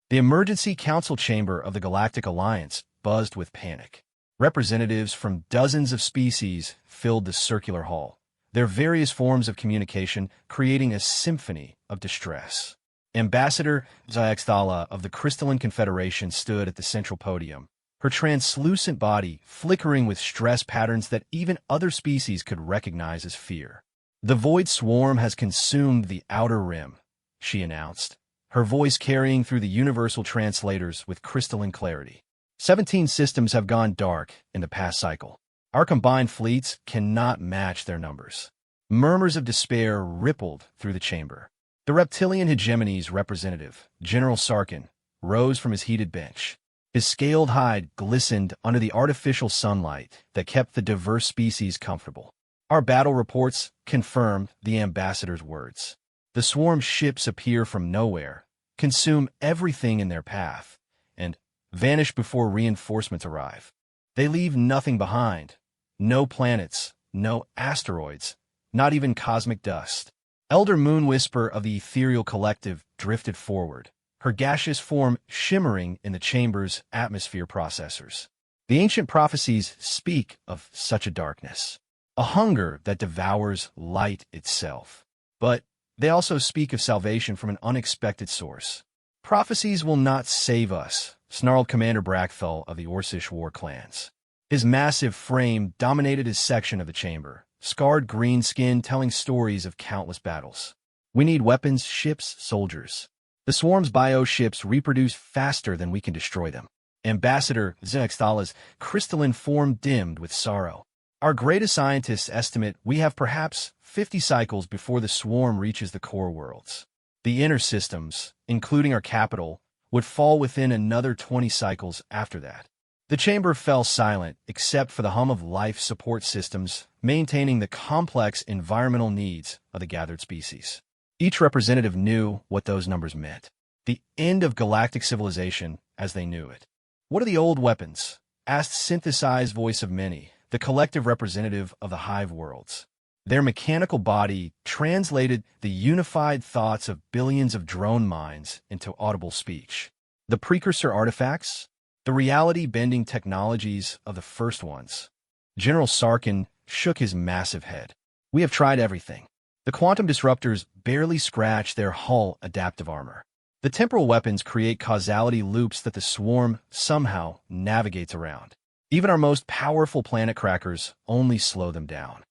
The emergency council chamber of the Galactic Alliance buzzed with panic. Representatives from dozens of species filled the circular hall, their various forms of communication creating a symphony of distress. Ambassador Zyexthala of the Crystalline Confederation stood at the central podium, her translucent body flickering with stress patterns that even other species could recognize as fear. "The Void Swarm has consumed the Outer Rim," she announced, her voice carrying through the universal translators with crystalline clarity. 17 systems have gone dark in the past cycle. Our combined fleets cannot match their numbers. Murmurs of despair rippled through the chamber. The reptilian hegemony's representative, General Sarkin, rose from his heated bench. His scaled hide glistened under the artificial sunlight that kept the diverse species comfortable. "Our battle reports confirm the ambassador's words. The swarm ships appear from nowhere, consume everything in their path, and vanish before reinforcements arrive. They leave nothing behind. No planets, no asteroids, not even cosmic dust." Elder Moon Whisper of the Ethereal Collective drifted forward, her gaseous form shimmering in the chamber's atmosphere processors. "The ancient prophecies speak of such a darkness, a hunger that devours light itself. But they also speak of salvation from an unexpected source." "Prophecies will not save us," snarled Commander Brackthal of the Orcish war clans. His massive frame dominated his section of the chamber, scarred green skin telling stories of countless battles. "We need weapons, ships, soldiers. The swarm's bioships reproduce faster than we can destroy them." Ambassador Zyexthala's crystalline form dimmed with sorrow. "Our greatest scientists estimate we have perhaps 50 cycles before the swarm reaches the core worlds. The inner systems, including our capital, would fall within another 20 cycles after that." The chamber fell silent except for the hum of life support systems maintaining the complex environmental needs of the gathered species. Each representative knew what those numbers meant. The end of galactic civilization as they knew it. "What are the old weapons?" asked synthesized voice of many, the collective representative of the hive worlds. Their mechanical body translated the unified thoughts of billions of drone minds into audible speech. "The precursor artifacts? The reality-bending technologies of the first ones." General Sarkin shook his massive head. "We have tried everything. The quantum disruptors barely scratch their hull adaptive armor. The temporal weapons create causality loops that the swarm somehow navigates around. Even our most powerful planet crackers only slow them down."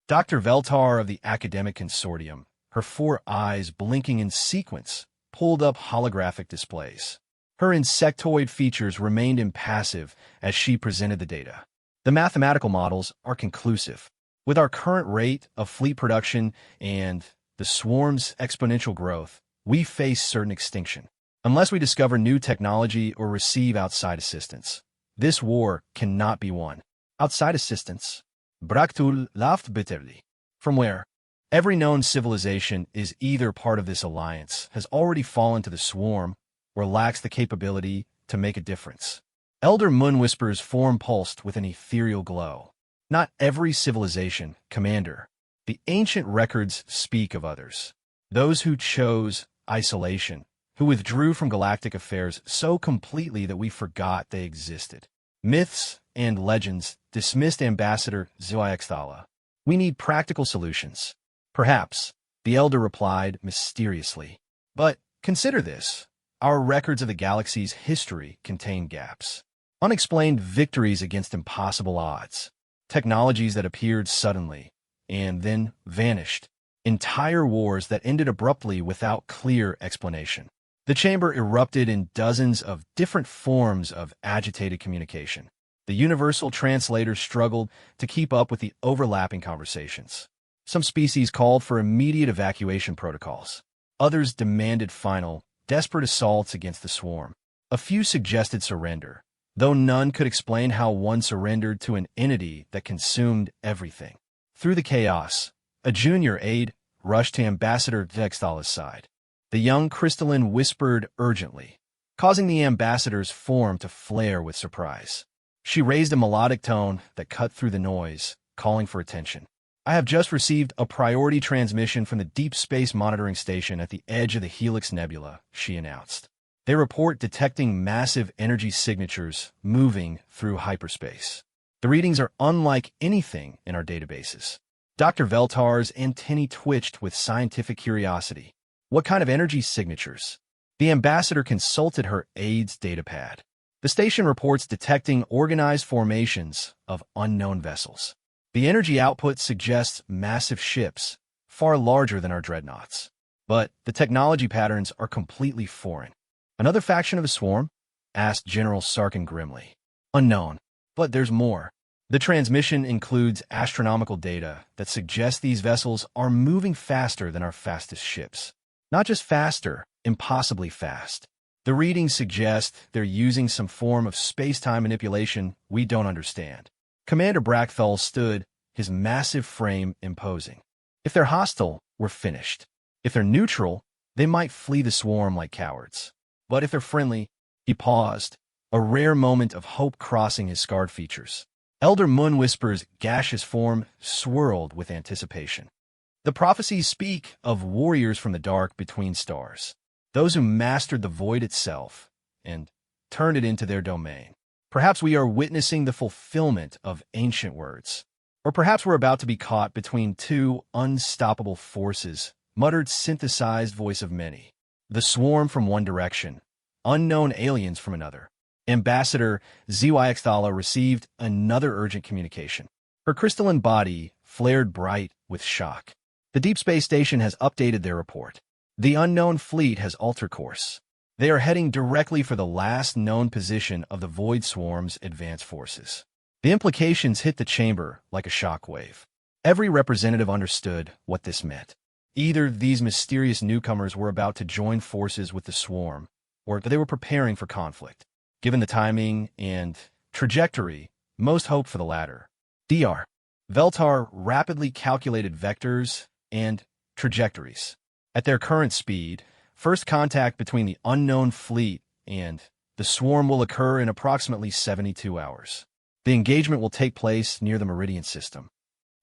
Dr. Veltar of the Academic Consortium, her 4 eyes blinking in sequence, pulled up holographic displays. Her insectoid features remained impassive as she presented the data. "The mathematical models are conclusive. With our current rate of fleet production and the swarm's exponential growth, we face certain extinction. Unless we discover new technology or receive outside assistance, this war cannot be won." "Outside assistance?" Braktul laughed bitterly. "From where? Every known civilization is either part of this alliance, has already fallen to the swarm, or lacks the capability to make a difference." Elder Moonwhisper's form pulsed with an ethereal glow. "Not every civilization, Commander. The ancient records speak of others. Those who chose isolation, who withdrew from galactic affairs so completely that we forgot they existed. Myths and legends," dismissed Ambassador Zyexthala. "We need practical solutions." "Perhaps," the Elder replied mysteriously. "But consider this. Our records of the galaxy's history contain gaps. Unexplained victories against impossible odds. Technologies that appeared suddenly and then vanished. Entire wars that ended abruptly without clear explanation." The chamber erupted in dozens of different forms of agitated communication. The universal translators struggled to keep up with the overlapping conversations. Some species called for immediate evacuation protocols. Others demanded final, desperate assaults against the swarm. A few suggested surrender, though none could explain how one surrendered to an entity that consumed everything. Through the chaos, a junior aide rushed to Ambassador Zyexthala's side. The young crystalline whispered urgently, causing the ambassador's form to flare with surprise. She raised a melodic tone that cut through the noise, calling for attention. "I have just received a priority transmission from the Deep Space Monitoring Station at the edge of the Helix Nebula," she announced. They report detecting massive energy signatures moving through hyperspace. The readings are unlike anything in our databases. Dr. Veltar's antennae twitched with scientific curiosity. What kind of energy signatures? The ambassador consulted her aide's datapad. The station reports detecting organized formations of unknown vessels. The energy output suggests massive ships, far larger than our dreadnoughts. But the technology patterns are completely foreign. Another faction of the swarm? Asked General Sarkin grimly. Unknown. But there's more. The transmission includes astronomical data that suggests these vessels are moving faster than our fastest ships. Not just faster, impossibly fast. The readings suggest they're using some form of space-time manipulation we don't understand. Commander Brackthal stood, his massive frame imposing. If they're hostile, we're finished. If they're neutral, they might flee the swarm like cowards. But if they're friendly, he paused, a rare moment of hope crossing his scarred features. Elder Moonwhisper's gaseous form swirled with anticipation. The prophecies speak of warriors from the dark between stars, those who mastered the void itself and turned it into their domain. Perhaps we are witnessing the fulfillment of ancient words. Or perhaps we're about to be caught between two unstoppable forces, muttered synthesized voice of many. The swarm from one direction, unknown aliens from another. Ambassador HFY received another urgent communication. Her crystalline body flared bright with shock. The Deep Space Station has updated their report. The unknown fleet has altered course. They are heading directly for the last known position of the Void Swarm's advanced forces. The implications hit the chamber like a shockwave. Every representative understood what this meant. Either these mysterious newcomers were about to join forces with the swarm, or they were preparing for conflict. Given the timing and trajectory, most hope for the latter. Dr. Veltar rapidly calculated vectors and trajectories. At their current speed, first contact between the unknown fleet and the swarm will occur in approximately 72 hours. The engagement will take place near the Meridian system.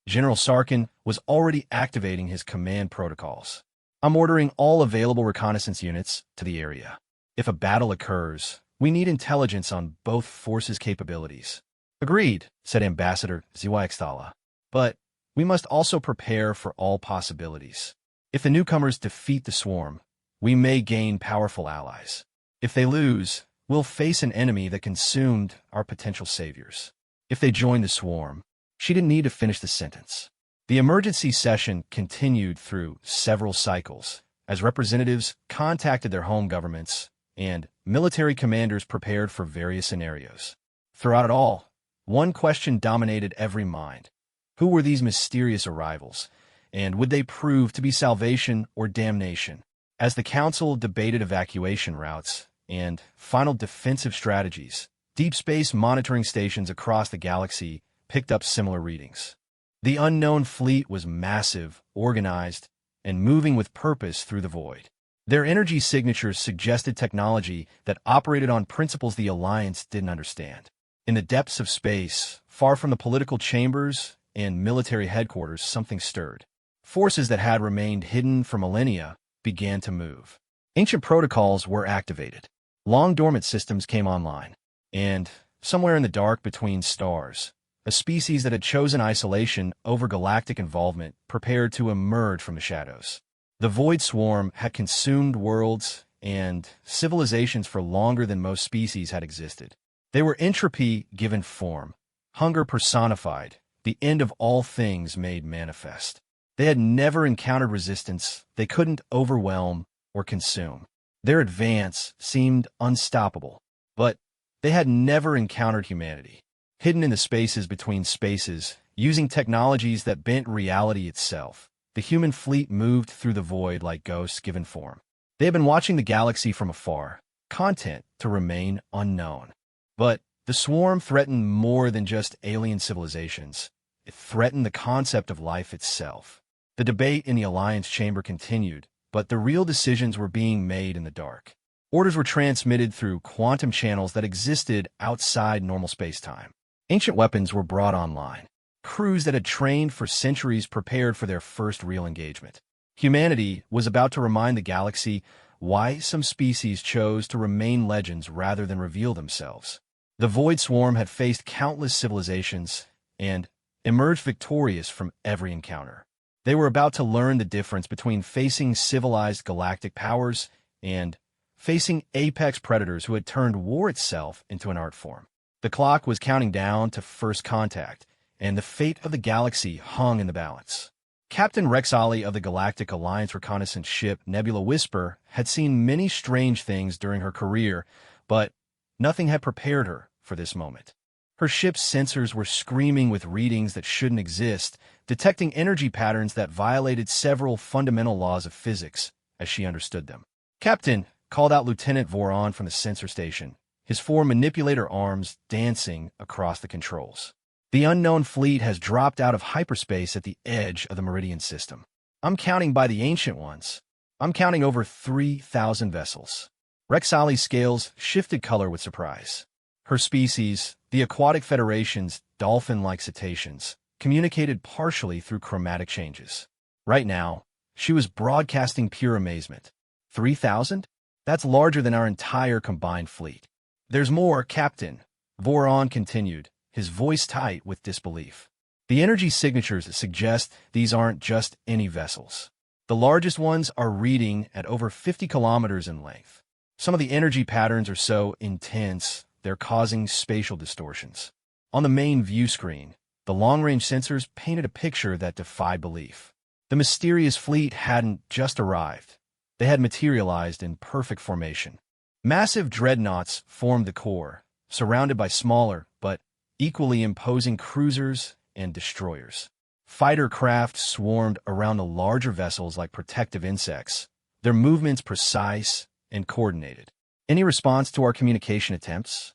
General Sarkin was already activating his command protocols. I'm ordering all available reconnaissance units to the area. If a battle occurs, we need intelligence on both forces' capabilities. Agreed, said Ambassador HFY. But we must also prepare for all possibilities. If the newcomers defeat the swarm, we may gain powerful allies. If they lose, we'll face an enemy that consumed our potential saviors. If they join the swarm, she didn't need to finish the sentence. The emergency session continued through several cycles as representatives contacted their home governments and military commanders prepared for various scenarios. Throughout it all, one question dominated every mind. Who were these mysterious arrivals, and would they prove to be salvation or damnation? As the Council debated evacuation routes and final defensive strategies, deep space monitoring stations across the galaxy picked up similar readings. The unknown fleet was massive, organized, and moving with purpose through the void. Their energy signatures suggested technology that operated on principles the Alliance didn't understand. In the depths of space, far from the political chambers and military headquarters, something stirred. Forces that had remained hidden for millennia began to move. Ancient protocols were activated. Long-dormant systems came online. And, somewhere in the dark between stars, a species that had chosen isolation over galactic involvement prepared to emerge from the shadows. The Void Swarm had consumed worlds and civilizations for longer than most species had existed. They were entropy given form, hunger personified, the end of all things made manifest. They had never encountered resistance they couldn't overwhelm or consume. Their advance seemed unstoppable, but they had never encountered humanity. Hidden in the spaces between spaces, using technologies that bent reality itself, the human fleet moved through the void like ghosts given form. They had been watching the galaxy from afar, content to remain unknown. But the swarm threatened more than just alien civilizations. It threatened the concept of life itself. The debate in the Alliance chamber continued, but the real decisions were being made in the dark. Orders were transmitted through quantum channels that existed outside normal space-time. Ancient weapons were brought online. Crews that had trained for centuries prepared for their first real engagement. Humanity was about to remind the galaxy why some species chose to remain legends rather than reveal themselves. The Void Swarm had faced countless civilizations and emerged victorious from every encounter. They were about to learn the difference between facing civilized galactic powers and facing apex predators who had turned war itself into an art form. The clock was counting down to first contact, and the fate of the galaxy hung in the balance. Captain Rexali of the Galactic Alliance reconnaissance ship Nebula Whisper had seen many strange things during her career, but nothing had prepared her for this moment. Her ship's sensors were screaming with readings that shouldn't exist, detecting energy patterns that violated several fundamental laws of physics, as she understood them. "Captain," called out Lieutenant Voron from the sensor station, his four manipulator arms dancing across the controls. "The unknown fleet has dropped out of hyperspace at the edge of the Meridian system. I'm counting by the ancient ones. I'm counting over 3,000 vessels." Rexali's scales shifted color with surprise. Her species, the Aquatic Federation's dolphin-like cetaceans, communicated partially through chromatic changes. Right now, she was broadcasting pure amazement. 3,000? That's larger than our entire combined fleet. "There's more, Captain," Voron continued, his voice tight with disbelief. "The energy signatures suggest these aren't just any vessels. The largest ones are reading at over 50 kilometers in length. Some of the energy patterns are so intense, they're causing spatial distortions." On the main view screen, the long-range sensors painted a picture that defied belief. The mysterious fleet hadn't just arrived. They had materialized in perfect formation. Massive dreadnoughts formed the core, surrounded by smaller but equally imposing cruisers and destroyers. Fighter craft swarmed around the larger vessels like protective insects, their movements precise and coordinated. "Any response to our communication attempts?"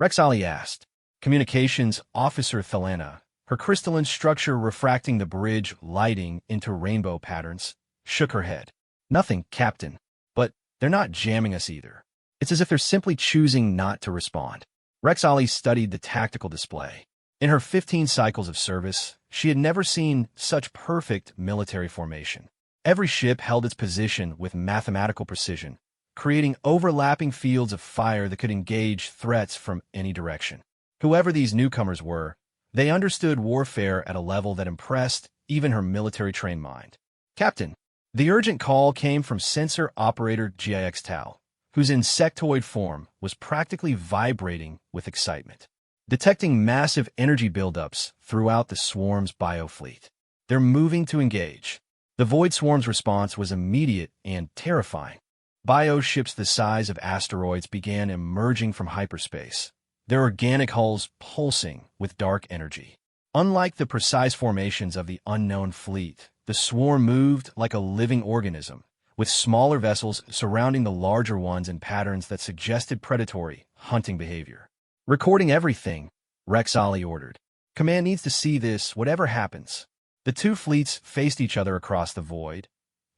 Rexali asked. Communications Officer Thelena, her crystalline structure refracting the bridge lighting into rainbow patterns, shook her head. "Nothing, Captain. But they're not jamming us either. It's as if they're simply choosing not to respond." Rexali studied the tactical display. In her 15 cycles of service, she had never seen such perfect military formation. Every ship held its position with mathematical precision, creating overlapping fields of fire that could engage threats from any direction. Whoever these newcomers were, they understood warfare at a level that impressed even her military-trained mind. "Captain." The urgent call came from sensor operator GIX Tau, whose insectoid form was practically vibrating with excitement, detecting massive energy buildups throughout the swarm's biofleet. "They're moving to engage." The Void Swarm's response was immediate and terrifying. Bioships the size of asteroids began emerging from hyperspace, their organic hulls pulsing with dark energy. Unlike the precise formations of the unknown fleet, the swarm moved like a living organism, with smaller vessels surrounding the larger ones in patterns that suggested predatory, hunting behavior. "Recording everything," Rexali ordered. "Command needs to see this, whatever happens." The two fleets faced each other across the void,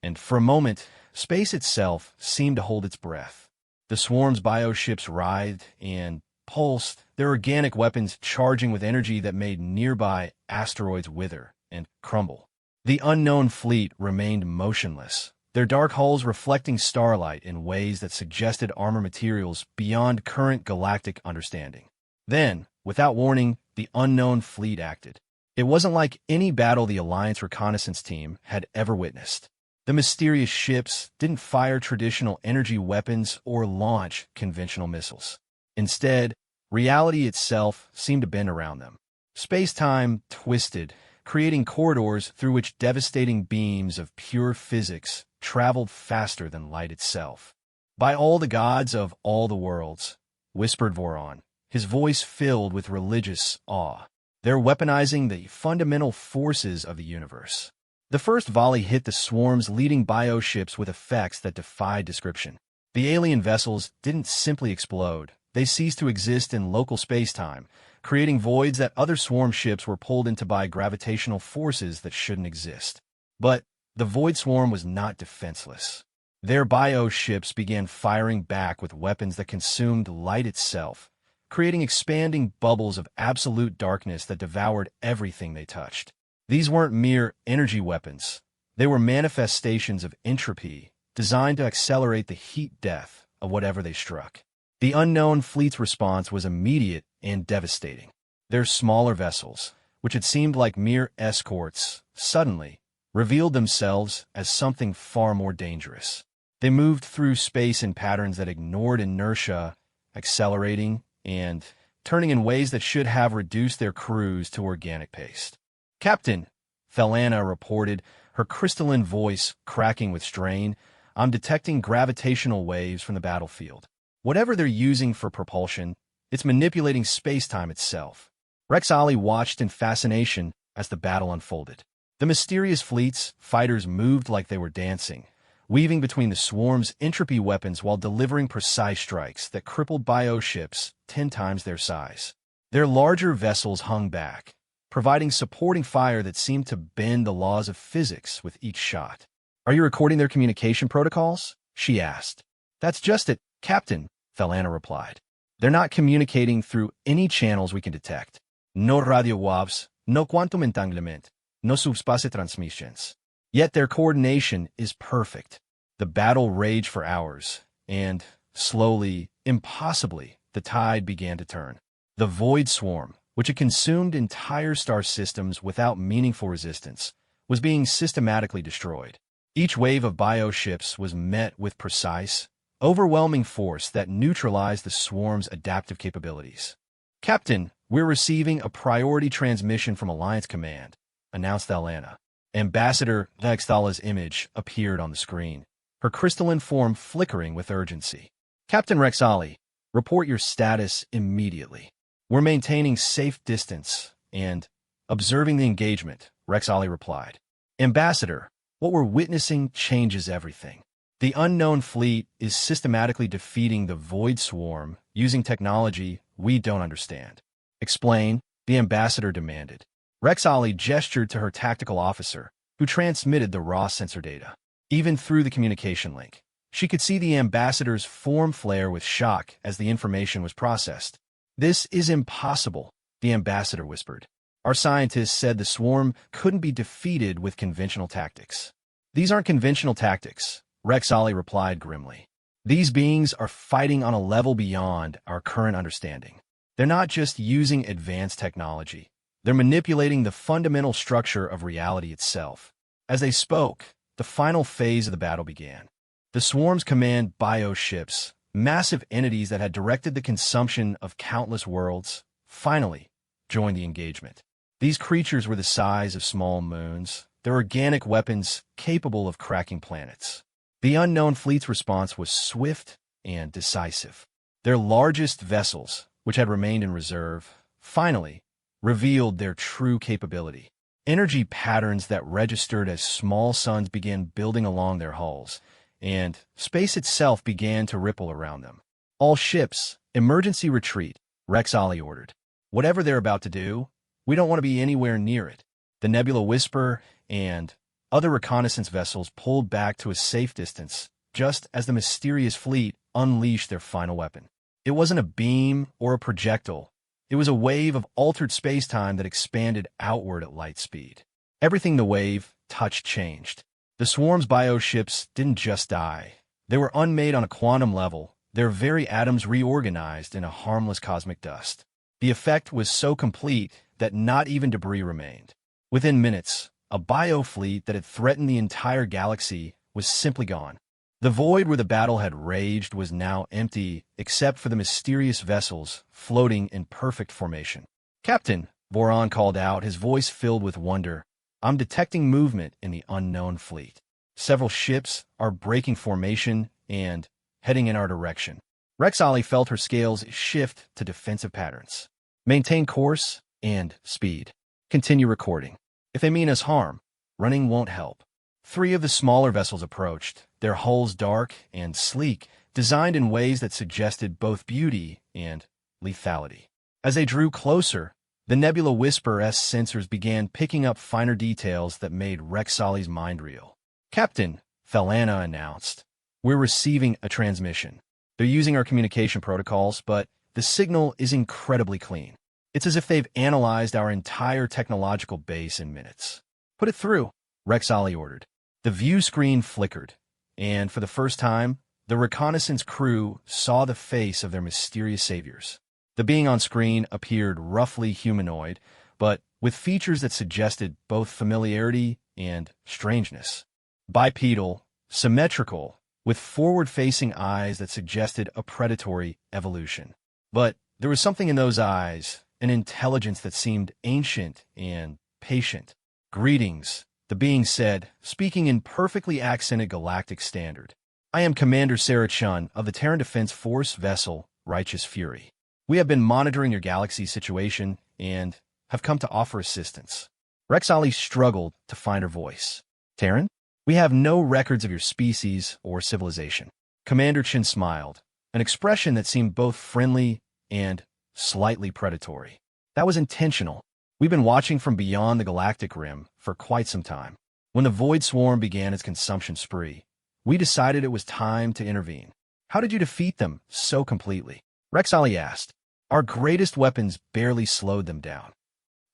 and for a moment, space itself seemed to hold its breath. The swarm's bioships writhed and pulsed, their organic weapons charging with energy that made nearby asteroids wither and crumble. The unknown fleet remained motionless, their dark hulls reflecting starlight in ways that suggested armor materials beyond current galactic understanding. Then, without warning, the unknown fleet acted. It wasn't like any battle the Alliance reconnaissance team had ever witnessed. The mysterious ships didn't fire traditional energy weapons or launch conventional missiles. Instead, reality itself seemed to bend around them. Space-time twisted, creating corridors through which devastating beams of pure physics traveled faster than light itself. "By all the gods of all the worlds," whispered Voron, his voice filled with religious awe. "They're weaponizing the fundamental forces of the universe." The first volley hit the swarm's leading bioships with effects that defied description. The alien vessels didn't simply explode. They ceased to exist in local space-time, creating voids that other swarm ships were pulled into by gravitational forces that shouldn't exist. But the Void Swarm was not defenseless. Their bioships began firing back with weapons that consumed light itself, creating expanding bubbles of absolute darkness that devoured everything they touched. These weren't mere energy weapons. They were manifestations of entropy designed to accelerate the heat death of whatever they struck. The unknown fleet's response was immediate and devastating. Their smaller vessels, which had seemed like mere escorts, suddenly revealed themselves as something far more dangerous. They moved through space in patterns that ignored inertia, accelerating and turning in ways that should have reduced their crews to organic paste. "Captain," Thelana reported, her crystalline voice cracking with strain, "I'm detecting gravitational waves from the battlefield. Whatever they're using for propulsion, it's manipulating space-time itself." Rexali watched in fascination as the battle unfolded. The mysterious fleet's fighters moved like they were dancing, weaving between the swarm's entropy weapons while delivering precise strikes that crippled bioships 10 times their size. Their larger vessels hung back, providing supporting fire that seemed to bend the laws of physics with each shot. "Are you recording their communication protocols?" she asked. "That's just it, Captain," Thelana replied. "They're not communicating through any channels we can detect. No radio waves, no quantum entanglement, no subspace transmissions. Yet their coordination is perfect." The battle raged for hours, and, slowly, impossibly, the tide began to turn. The Void Swarm, which had consumed entire star systems without meaningful resistance, was being systematically destroyed. Each wave of bioships was met with precise, overwhelming force that neutralized the swarm's adaptive capabilities. "Captain, we're receiving a priority transmission from Alliance Command," announced Thelana. Ambassador Vexthala's image appeared on the screen, her crystalline form flickering with urgency. "Captain Rexali, report your status immediately." "We're maintaining safe distance and observing the engagement," Rexali replied. "Ambassador, what we're witnessing changes everything. The unknown fleet is systematically defeating the Void Swarm using technology we don't understand." "Explain," the ambassador demanded. Rexali gestured to her tactical officer, who transmitted the raw sensor data. Even through the communication link, she could see the ambassador's form flare with shock as the information was processed. "This is impossible," the ambassador whispered. "Our scientists said the swarm couldn't be defeated with conventional tactics." "These aren't conventional tactics," Rexali replied grimly. "These beings are fighting on a level beyond our current understanding. They're not just using advanced technology. They're manipulating the fundamental structure of reality itself." As they spoke, the final phase of the battle began. The swarm's command bioships, massive entities that had directed the consumption of countless worlds, finally joined the engagement. These creatures were the size of small moons, their organic weapons capable of cracking planets. The unknown fleet's response was swift and decisive. Their largest vessels, which had remained in reserve, finally revealed their true capability. Energy patterns that registered as small suns began building along their hulls, and space itself began to ripple around them. "All ships, emergency retreat," Rexali ordered. "Whatever they're about to do, we don't want to be anywhere near it." The Nebula Whisper and other reconnaissance vessels pulled back to a safe distance, just as the mysterious fleet unleashed their final weapon. It wasn't a beam or a projectile. It was a wave of altered space-time that expanded outward at light speed. Everything the wave touched changed. The swarm's bioships didn't just die. They were unmade on a quantum level, their very atoms reorganized in a harmless cosmic dust. The effect was so complete that not even debris remained. Within minutes, a biofleet that had threatened the entire galaxy was simply gone. The void where the battle had raged was now empty, except for the mysterious vessels floating in perfect formation. "Captain," Voron called out, his voice filled with wonder, "I'm detecting movement in the unknown fleet. Several ships are breaking formation and heading in our direction." Rexali felt her scales shift to defensive patterns. "Maintain course and speed. Continue recording. If they mean us harm, running won't help." 3 of the smaller vessels approached, their hulls dark and sleek, designed in ways that suggested both beauty and lethality. As they drew closer, the Nebula Whisper's sensors began picking up finer details that made Rexali's mind reel. "Captain," Thelana announced, "we're receiving a transmission. They're using our communication protocols, but the signal is incredibly clean. It's as if they've analyzed our entire technological base in minutes." "Put it through," Rexali ordered. The view screen flickered, and for the first time, the reconnaissance crew saw the face of their mysterious saviors. The being on screen appeared roughly humanoid, but with features that suggested both familiarity and strangeness. Bipedal, symmetrical, with forward-facing eyes that suggested a predatory evolution. But there was something in those eyes, an intelligence that seemed ancient and patient. "Greetings," the being said, speaking in perfectly accented Galactic standard. "I am Commander Sarah Chun of the Terran Defense Force vessel, Righteous Fury. We have been monitoring your galaxy situation and have come to offer assistance." Rexali struggled to find her voice. "Terran? We have no records of your species or civilization." Commander Chin smiled, an expression that seemed both friendly and slightly predatory. "That was intentional. We've been watching from beyond the galactic rim for quite some time. When the Void Swarm began its consumption spree, we decided it was time to intervene." "How did you defeat them so completely?" Rexali asked. "Our greatest weapons barely slowed them down.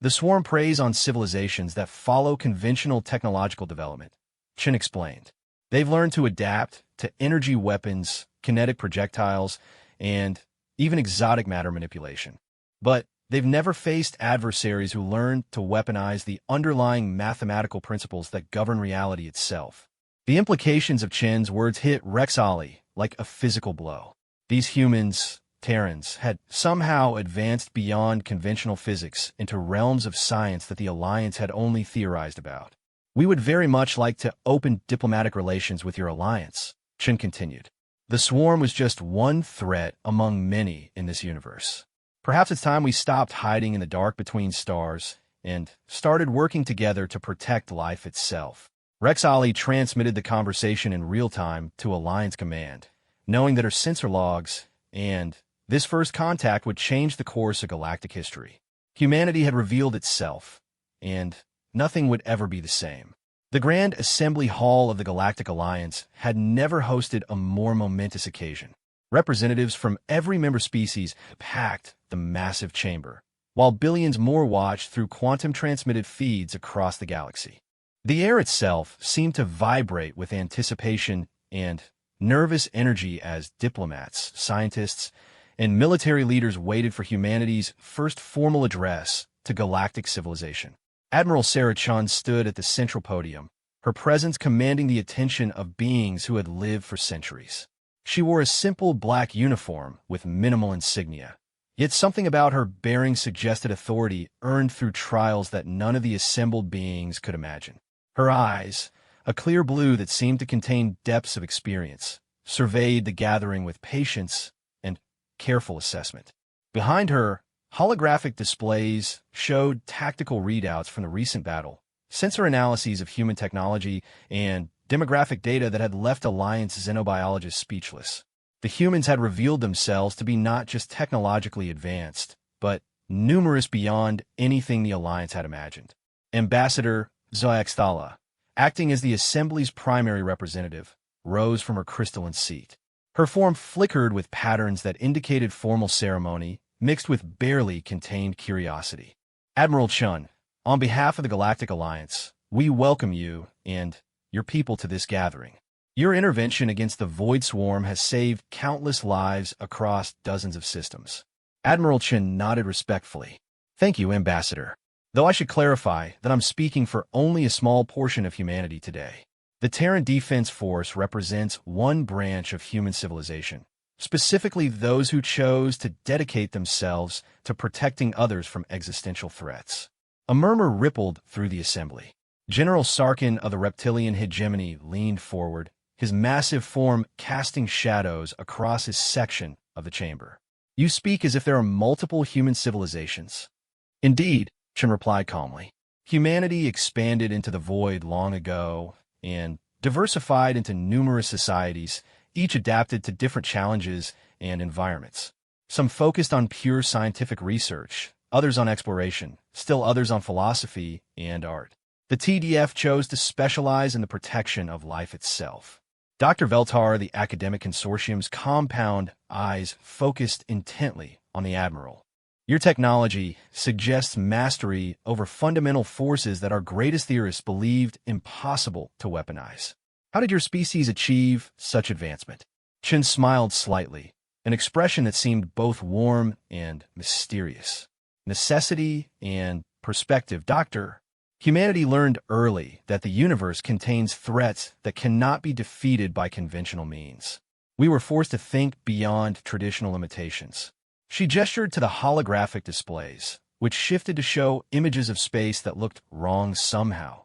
The swarm preys on civilizations that follow conventional technological development," Chin explained. "They've learned to adapt to energy weapons, kinetic projectiles, and even exotic matter manipulation. But they've never faced adversaries who learned to weaponize the underlying mathematical principles that govern reality itself." The implications of Chin's words hit Rexali like a physical blow. These humans, Terrans, had somehow advanced beyond conventional physics into realms of science that the Alliance had only theorized about. "We would very much like to open diplomatic relations with your Alliance," Chin continued. "The swarm was just one threat among many in this universe. Perhaps it's time we stopped hiding in the dark between stars and started working together to protect life itself." Rexali transmitted the conversation in real time to Alliance Command, knowing that her sensor logs and this first contact would change the course of galactic history. Humanity had revealed itself, and nothing would ever be the same. The Grand Assembly Hall of the Galactic Alliance had never hosted a more momentous occasion. Representatives from every member species packed the massive chamber, while billions more watched through quantum-transmitted feeds across the galaxy. The air itself seemed to vibrate with anticipation and nervous energy as diplomats, scientists, and military leaders waited for humanity's first formal address to galactic civilization. Admiral Sarah Chun stood at the central podium, her presence commanding the attention of beings who had lived for centuries. She wore a simple black uniform with minimal insignia, yet something about her bearing suggested authority earned through trials that none of the assembled beings could imagine. Her eyes, a clear blue that seemed to contain depths of experience, surveyed the gathering with patience and careful assessment. Behind her, holographic displays showed tactical readouts from the recent battle, sensor analyses of human technology, and demographic data that had left Alliance xenobiologists speechless. The humans had revealed themselves to be not just technologically advanced, but numerous beyond anything the Alliance had imagined. Ambassador Zoyaxthala, acting as the Assembly's primary representative, rose from her crystalline seat. Her form flickered with patterns that indicated formal ceremony, mixed with barely contained curiosity. "Admiral Chun, on behalf of the Galactic Alliance, we welcome you and your people to this gathering. Your intervention against the Void Swarm has saved countless lives across dozens of systems." Admiral Chun nodded respectfully. "Thank you, Ambassador. Though I should clarify that I'm speaking for only a small portion of humanity today. The Terran Defense Force represents one branch of human civilization, specifically those who chose to dedicate themselves to protecting others from existential threats." A murmur rippled through the assembly. General Sarkin of the reptilian hegemony leaned forward, his massive form casting shadows across his section of the chamber. "You speak as if there are multiple human civilizations." "Indeed," Chen replied calmly. "Humanity expanded into the void long ago and diversified into numerous societies, each adapted to different challenges and environments. Some focused on pure scientific research, others on exploration, still others on philosophy and art. The TDF chose to specialize in the protection of life itself." Dr. Veltar, the academic consortium's compound eyes focused intently on the Admiral. "Your technology suggests mastery over fundamental forces that our greatest theorists believed impossible to weaponize. How did your species achieve such advancement? Chen smiled slightly, an expression that seemed both warm and mysterious. Necessity and perspective, Doctor. Humanity learned early that the universe contains threats that cannot be defeated by conventional means. We were forced to think beyond traditional limitations. She gestured to the holographic displays, which shifted to show images of space that looked wrong somehow.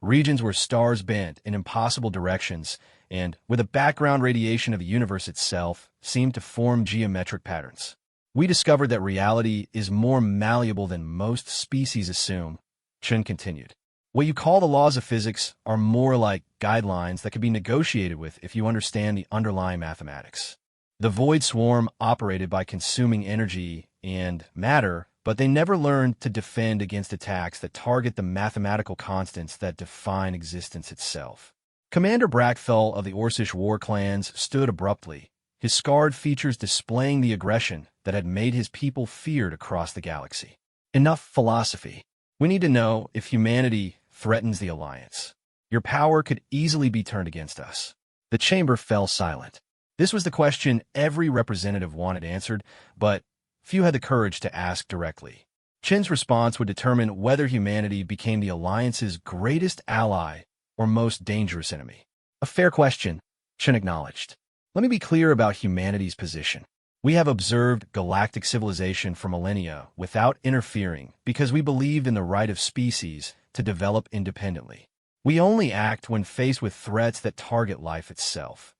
Regions where stars bent in impossible directions and, with the background radiation of the universe itself, seemed to form geometric patterns. We discovered that reality is more malleable than most species assume, Chen continued. What you call the laws of physics are more like guidelines that can be negotiated with if you understand the underlying mathematics. The void swarm operated by consuming energy and matter, but they never learned to defend against attacks that target the mathematical constants that define existence itself. Commander Brackfell of the Orcish war clans stood abruptly, his scarred features displaying the aggression that had made his people feared across the galaxy. Enough philosophy. We need to know if humanity threatens the Alliance. Your power could easily be turned against us. The chamber fell silent. This was the question every representative wanted answered, but few had the courage to ask directly. Chen's response would determine whether humanity became the Alliance's greatest ally or most dangerous enemy. A fair question, Chen acknowledged. Let me be clear about humanity's position. We have observed galactic civilization for millennia without interfering because we believed in the right of species to develop independently. We only act when faced with threats that target life itself.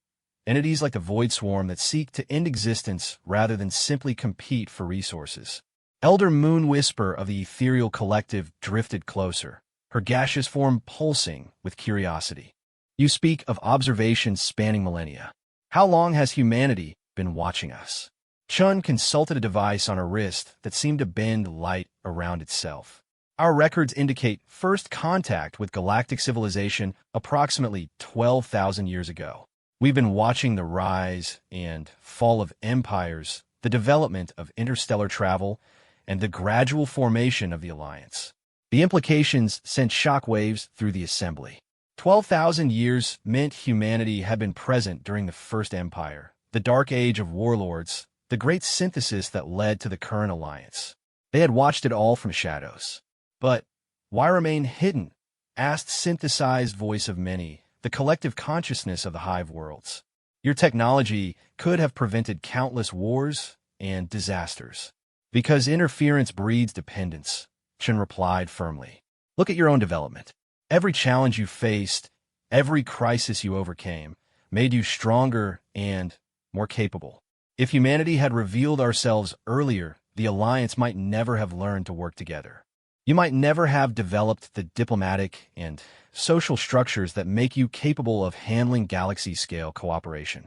Entities like the Void Swarm that seek to end existence rather than simply compete for resources. Elder Moon Whisper of the Ethereal Collective drifted closer, her gaseous form pulsing with curiosity. You speak of observations spanning millennia. How long has humanity been watching us? Chun consulted a device on her wrist that seemed to bend light around itself. Our records indicate first contact with galactic civilization approximately 12,000 years ago. We've been watching the rise and fall of empires, the development of interstellar travel, and the gradual formation of the Alliance. The implications sent shockwaves through the assembly. 12,000 years meant humanity had been present during the First Empire, the dark age of warlords, the great synthesis that led to the current alliance. They had watched it all from shadows. But why remain hidden? Asked synthesized voice of many, the collective consciousness of the hive worlds. Your technology could have prevented countless wars and disasters. Because interference breeds dependence, Chen replied firmly. Look at your own development. Every challenge you faced, every crisis you overcame, made you stronger and more capable. If humanity had revealed ourselves earlier, the Alliance might never have learned to work together. You might never have developed the diplomatic and social structures that make you capable of handling galaxy-scale cooperation.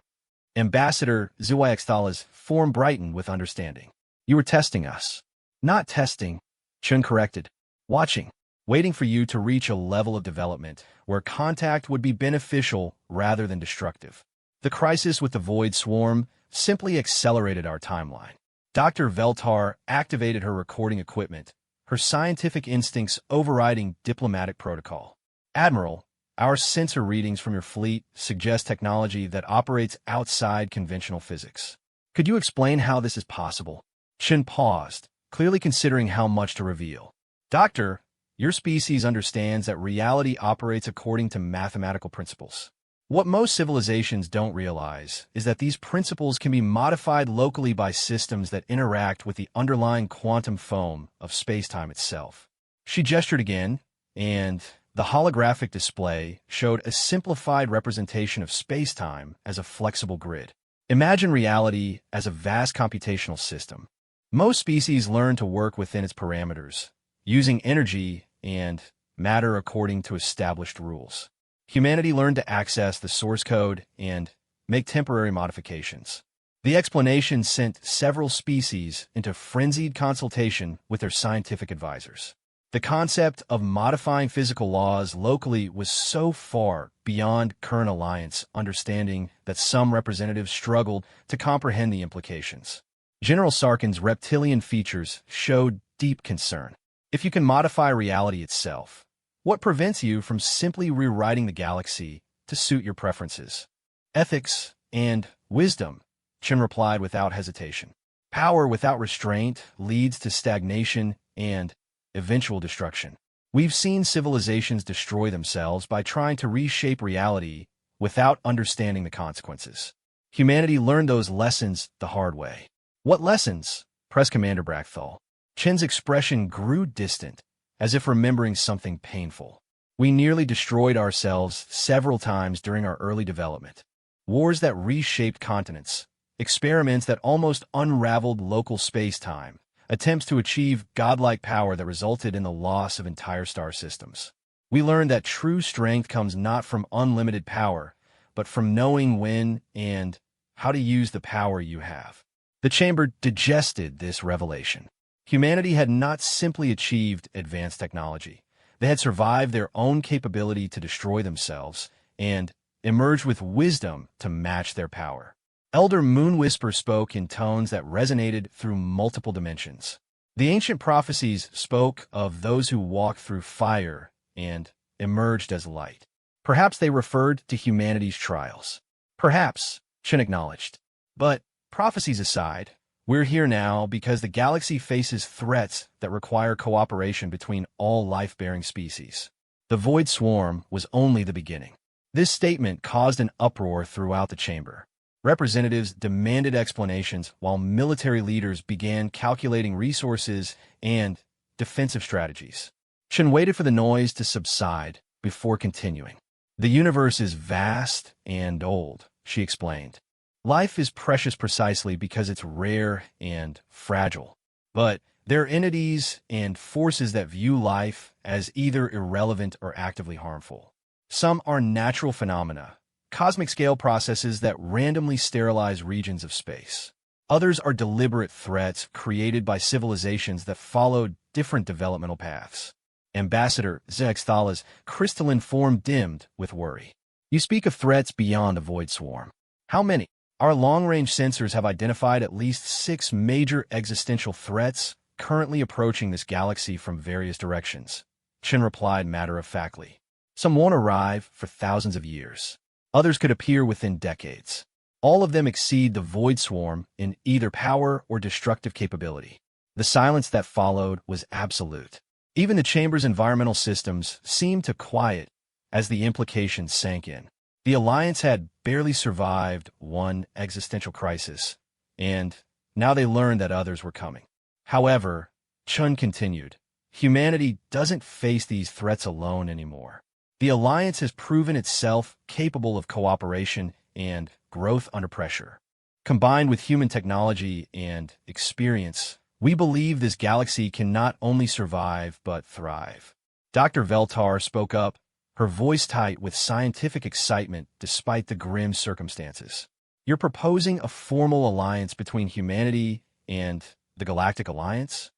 Ambassador Zuwayaxthala's form brightened with understanding. You were testing us. Not testing, Chun corrected. Watching, waiting for you to reach a level of development where contact would be beneficial rather than destructive. The crisis with the Void Swarm simply accelerated our timeline. Dr. Veltar activated her recording equipment, her scientific instincts overriding diplomatic protocol. Admiral, our sensor readings from your fleet suggest technology that operates outside conventional physics. Could you explain how this is possible? Chen paused, clearly considering how much to reveal. Doctor, your species understands that reality operates according to mathematical principles. What most civilizations don't realize is that these principles can be modified locally by systems that interact with the underlying quantum foam of spacetime itself. She gestured again, and the holographic display showed a simplified representation of spacetime as a flexible grid. Imagine reality as a vast computational system. Most species learn to work within its parameters, using energy and matter according to established rules. Humanity learned to access the source code and make temporary modifications. The explanation sent several species into frenzied consultation with their scientific advisors. The concept of modifying physical laws locally was so far beyond current alliance understanding that some representatives struggled to comprehend the implications. General Sarkin's reptilian features showed deep concern. If you can modify reality itself, what prevents you from simply rewriting the galaxy to suit your preferences. Ethics and wisdom, Chen replied without hesitation. Power without restraint leads to stagnation and eventual destruction. We've seen civilizations destroy themselves by trying to reshape reality without understanding the consequences. Humanity learned those lessons the hard way. What lessons? Pressed Commander Brackthal. Chen's expression grew distant, as if remembering something painful. We nearly destroyed ourselves several times during our early development. Wars that reshaped continents, experiments that almost unraveled local space-time, attempts to achieve godlike power that resulted in the loss of entire star systems. We learned that true strength comes not from unlimited power, but from knowing when and how to use the power you have. The chamber digested this revelation. Humanity had not simply achieved advanced technology. They had survived their own capability to destroy themselves and emerged with wisdom to match their power. Elder Moonwhisper spoke in tones that resonated through multiple dimensions. The ancient prophecies spoke of those who walked through fire and emerged as light. Perhaps they referred to humanity's trials. Perhaps, Chen acknowledged. But, prophecies aside, we're here now because the galaxy faces threats that require cooperation between all life-bearing species. The Void Swarm was only the beginning. This statement caused an uproar throughout the chamber. Representatives demanded explanations while military leaders began calculating resources and defensive strategies. Chen waited for the noise to subside before continuing. The universe is vast and old, she explained. Life is precious precisely because it's rare and fragile. But there are entities and forces that view life as either irrelevant or actively harmful. Some are natural phenomena, cosmic-scale processes that randomly sterilize regions of space. Others are deliberate threats created by civilizations that followed different developmental paths. Ambassador Zexthala's crystalline form dimmed with worry. You speak of threats beyond the Void Swarm. How many? Our long-range sensors have identified at least 6 major existential threats currently approaching this galaxy from various directions, Chen replied matter-of-factly. Some won't arrive for thousands of years. Others could appear within decades. All of them exceed the Void Swarm in either power or destructive capability. The silence that followed was absolute. Even the chamber's environmental systems seemed to quiet as the implications sank in. The Alliance had barely survived one existential crisis, and now they learned that others were coming. However, Chun continued, humanity doesn't face these threats alone anymore. The Alliance has proven itself capable of cooperation and growth under pressure. Combined with human technology and experience, we believe this galaxy can not only survive but thrive. Dr. Veltar spoke up, her voice tight with scientific excitement despite the grim circumstances. You're proposing a formal alliance between humanity and the Galactic Alliance?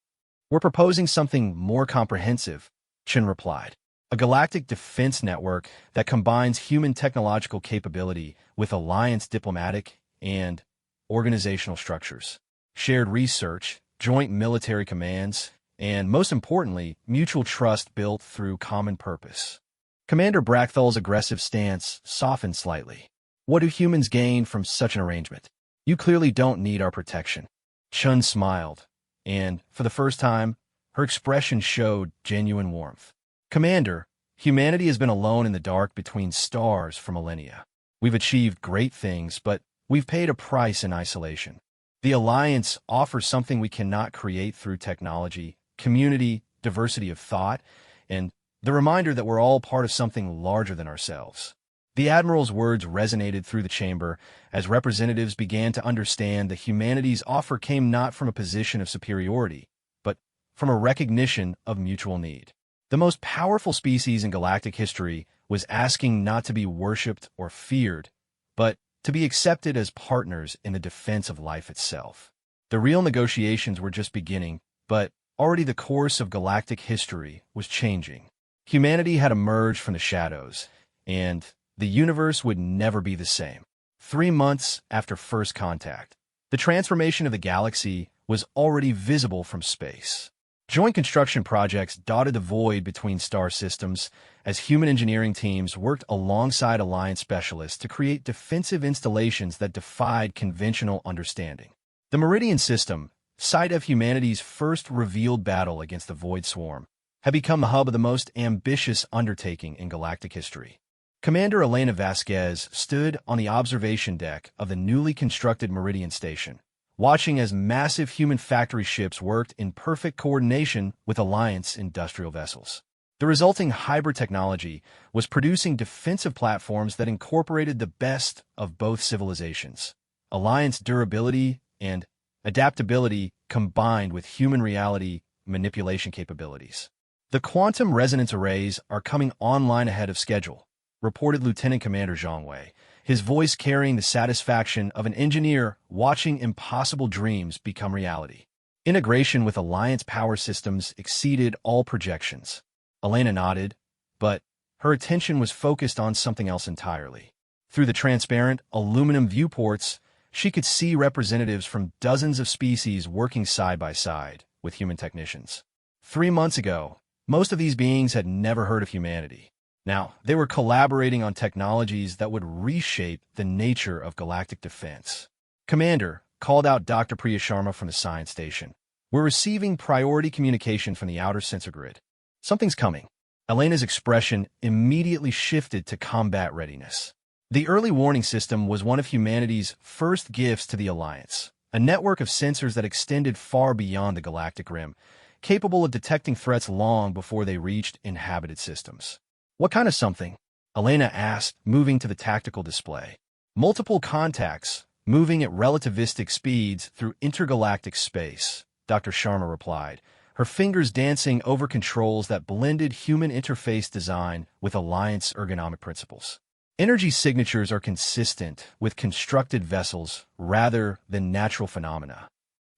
We're proposing something more comprehensive, Chen replied. A galactic defense network that combines human technological capability with Alliance diplomatic and organizational structures. Shared research, joint military commands, and most importantly, mutual trust built through common purpose. Commander Brackthal's aggressive stance softened slightly. What do humans gain from such an arrangement? You clearly don't need our protection. Chun smiled, and, for the first time, her expression showed genuine warmth. Commander, humanity has been alone in the dark between stars for millennia. We've achieved great things, but we've paid a price in isolation. The Alliance offers something we cannot create through technology, community, diversity of thought, and the reminder that we're all part of something larger than ourselves. The Admiral's words resonated through the chamber as representatives began to understand that humanity's offer came not from a position of superiority, but from a recognition of mutual need. The most powerful species in galactic history was asking not to be worshipped or feared, but to be accepted as partners in the defense of life itself. The real negotiations were just beginning, but already the course of galactic history was changing. Humanity had emerged from the shadows, and the universe would never be the same. 3 months after first contact, the transformation of the galaxy was already visible from space. Joint construction projects dotted the void between star systems as human engineering teams worked alongside Alliance specialists to create defensive installations that defied conventional understanding. The Meridian system, site of humanity's first revealed battle against the Void Swarm, had become the hub of the most ambitious undertaking in galactic history. Commander Elena Vasquez stood on the observation deck of the newly constructed Meridian station, watching as massive human factory ships worked in perfect coordination with Alliance industrial vessels. The resulting hybrid technology was producing defensive platforms that incorporated the best of both civilizations. Alliance durability and adaptability combined with human reality manipulation capabilities. The quantum resonance arrays are coming online ahead of schedule, reported Lieutenant Commander Zhang Wei, his voice carrying the satisfaction of an engineer watching impossible dreams become reality. Integration with Alliance power systems exceeded all projections. Elena nodded, but her attention was focused on something else entirely. Through the transparent aluminum viewports, she could see representatives from dozens of species working side by side with human technicians. 3 months ago, most of these beings had never heard of humanity. Now, they were collaborating on technologies that would reshape the nature of galactic defense. Commander, called out Dr. Priya Sharma from the science station. We're receiving priority communication from the outer sensor grid. Something's coming. Elena's expression immediately shifted to combat readiness. The early warning system was one of humanity's first gifts to the Alliance, a network of sensors that extended far beyond the galactic rim, capable of detecting threats long before they reached inhabited systems. What kind of something? Elena asked, moving to the tactical display. Multiple contacts, moving at relativistic speeds through intergalactic space, Dr. Sharma replied, her fingers dancing over controls that blended human interface design with Alliance ergonomic principles. Energy signatures are consistent with constructed vessels rather than natural phenomena.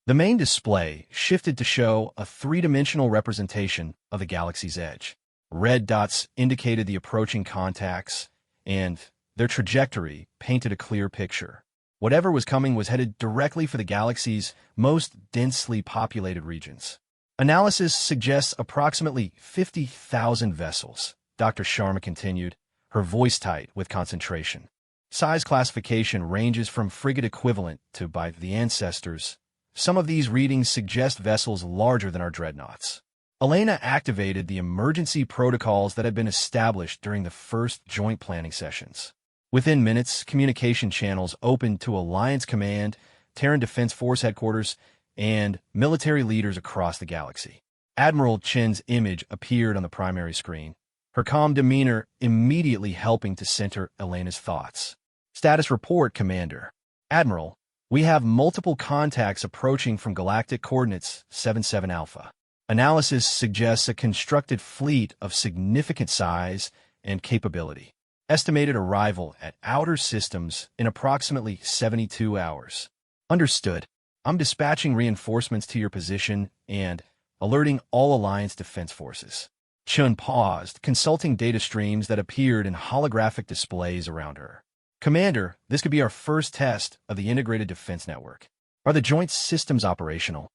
The main display shifted to show a three-dimensional representation of the galaxy's edge. Red dots indicated the approaching contacts, and their trajectory painted a clear picture. Whatever was coming was headed directly for the galaxy's most densely populated regions. Analysis suggests approximately 50,000 vessels, Dr. Sharma continued, her voice tight with concentration. Size classification ranges from frigate equivalent to by the ancestors. Some of these readings suggest vessels larger than our dreadnoughts. Elena activated the emergency protocols that had been established during the first joint planning sessions. Within minutes, communication channels opened to Alliance Command, Terran Defense Force Headquarters, and military leaders across the galaxy. Admiral Chen's image appeared on the primary screen, her calm demeanor immediately helping to center Elena's thoughts. Status report, Commander. Admiral, we have multiple contacts approaching from galactic coordinates 77 Alpha. Analysis suggests a constructed fleet of significant size and capability. Estimated arrival at outer systems in approximately 72 hours. Understood. I'm dispatching reinforcements to your position and alerting all Alliance defense forces. Chun paused, consulting data streams that appeared in holographic displays around her. Commander, this could be our first test of the integrated defense network. Are the joint systems operational?